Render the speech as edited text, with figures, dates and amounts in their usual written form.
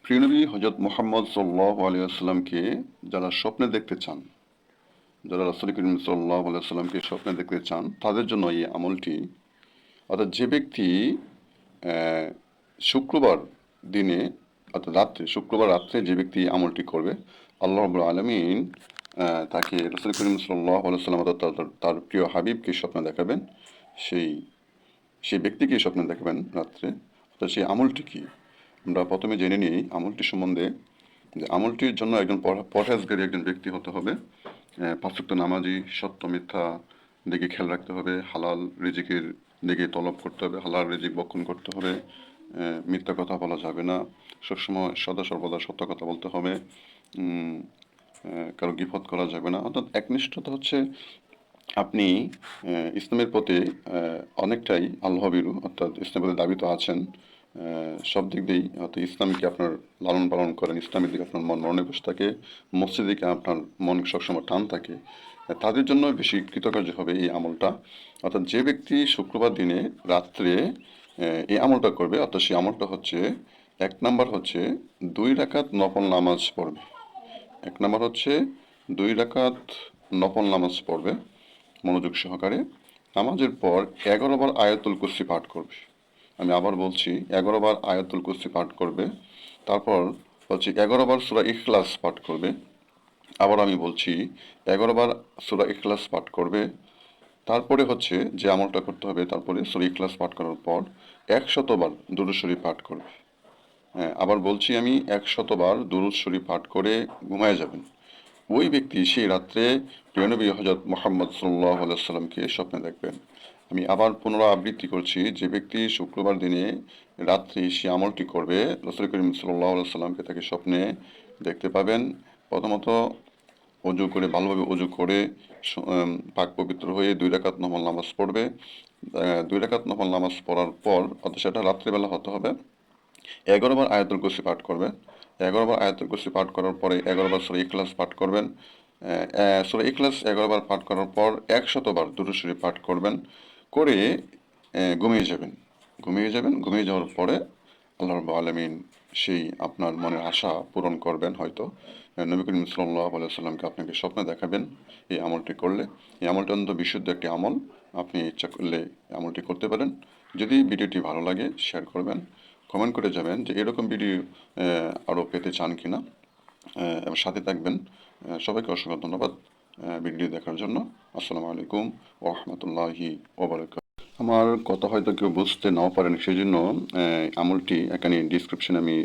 প্রিয়নবী হজরত মুহাম্মদ সাল্লাল্লাহু আলাইহি ওয়াসাল্লামকে যারা স্বপ্নে দেখতে চান, যারা রাসূল করিম সাল্লাল্লাহু আলাইহি ওয়াসাল্লামকে স্বপ্নে দেখতে চান, তাদের জন্য এই আমলটি। অর্থাৎ যে ব্যক্তি আহ, শুক্রবার দিনে অর্থাৎ রাত্রে, শুক্রবার রাত্রে যে ব্যক্তি এই আমলটি করবে, আল্লাহ রাব্বুল আলামিন তাকে রাসূল করিম সাল্লাল্লাহু আলাইহি ওয়াসাল্লাম অর্থাৎ তার প্রিয় হাবিবকে স্বপ্নে দেখাবেন। সেই সেই ব্যক্তিকে স্বপ্নে দেখাবেন রাত্রে। অর্থাৎ সেই আমলটি কি, আমরা প্রথমে জেনে নিই আমলটি সম্বন্ধে। যে আমলটির জন্য একজন পরহেজগারী একজন ব্যক্তি হতে হবে, পাঁচ ওয়াক্ত নামাজি, সত্য মিথ্যা দিকে খেয়াল রাখতে হবে, হালাল রিজিকের দিকে তলব করতে হবে, হালাল রিজিক বক্ষণ করতে হবে, মিথ্যা কথা বলা যাবে না, সবসময় সদা সর্বদা সত্য কথা বলতে হবে, উম, কারো গিবত করা যাবে না। অর্থাৎ একনিষ্ঠতা হচ্ছে আপনি ইসলামের প্রতি অনেকটাই আল্লাহভীরু, অর্থাৎ ইসলামের প্রতি দাবি তো আছেন সব দিক দিয়েই, অর্থাৎ ইসলামকে আপনার লালন পালন করেন, ইসলামের দিকে আপনার মন মনোনিবেশ থাকে, মসজিদের দিকে আপনার মন সবসময় টান থাকে, তাদের জন্য বেশি কৃতকার্য হবে এই আমলটা। অর্থাৎ যে ব্যক্তি শুক্রবার দিনে রাত্রে এই আমলটা করবে, অর্থাৎ সেই আমলটা হচ্ছে, এক নাম্বার হচ্ছে 2 রাকাত নফল নামাজ পড়বে। এক নাম্বার হচ্ছে 2 রাকাত নফল নামাজ পড়বে মনোযোগ সহকারে। নামাজের পর 11 বার আয়াতুল কুরসি পাঠ করবে। আমি আবার বলছি, 11 বার আয়াতুল কুরসি পাঠ করবে। তারপর হচ্ছে 11 বার সূরা ইখলাস পাঠ করবে। আবার আমি বলছি, 11 বার সূরা ইখলাস পাঠ করবে। তারপরে হচ্ছে যে আমলটা করতে হবে, তারপরে সূরা ইখলাস পাঠ করার পর 100বার দুরূদ শরীফ পাঠ করবে। হ্যাঁ, আবার বলছি আমি, 100বার দুরূদ শরীফ পাঠ করে ঘুমায় যাবেন। ওই ব্যক্তি সেই রাত্রে প্রিয়নবী হজরত মোহাম্মদ সাল্লাল্লাহু আলাইহি সাল্লামকে স্বপ্নে দেখবেন। আমি আবার পুনরাবৃত্তি করছি, যে ব্যক্তি শুক্রবার দিনে রাত্রি সে আমলটি করবে, রাসূল করিম সাল্লাল্লাহু আলাইহি সাল্লামকে তাকে স্বপ্নে দেখতে পাবেন। প্রথমত অজু করে, ভালোভাবে অজু করে পাক পবিত্র হয়ে 2 রাকাত নফল নামাজ পড়বে। 2 রাকাত নফল নামাজ পড়ার পর, অর্থাৎ সেটা রাত্রিবেলা হতে হবে, 11 বার আয়াতুল কুরসি পাঠ করবেন। 11 বার আয়াতুল কুরসি পাঠ করার পরে 11 বার সূরা ইখলাস পাঠ করবেন। সূরা ইখলাস 11 বার পাঠ করার পর 100বার দুরূদ শরীফ পাঠ করবেন। করে ঘুমিয়ে যাবেন। ঘুমিয়ে যাওয়ার পরে আল্লাহ রাব্বুল আলামিন সেই আপনার মনের আশা পূরণ করবেন হয়তো। নবী করিম সাল্লাল্লাহু আলাইহি ওয়াসাল্লামকে আপনাকে স্বপ্নে দেখাবেন এই আমলটি করলে। এই আমলটি অত্যন্ত বিশুদ্ধ একটি আমল। আপনি ইচ্ছা করলে এই আমলটি করতে পারেন। যদি ভিডিওটি ভালো লাগে শেয়ার করবেন, কমেন্ট করে যাবেন যে এরকম ভিডিও আরও পেতে চান কিনা, এবং সাথে থাকবেন। সবাইকে অসংখ্য ধন্যবাদ ভিডিও দেখার জন্য। আসসালামু আলাইকুম ওয়া রাহমাতুল্লাহি ওয়া বারাকাতুহু। আমার কথা হয়তো কেউ বুঝতে নাও পারেন, সেই জন্য আমলটি এখানে ডিসক্রিপশনে আমি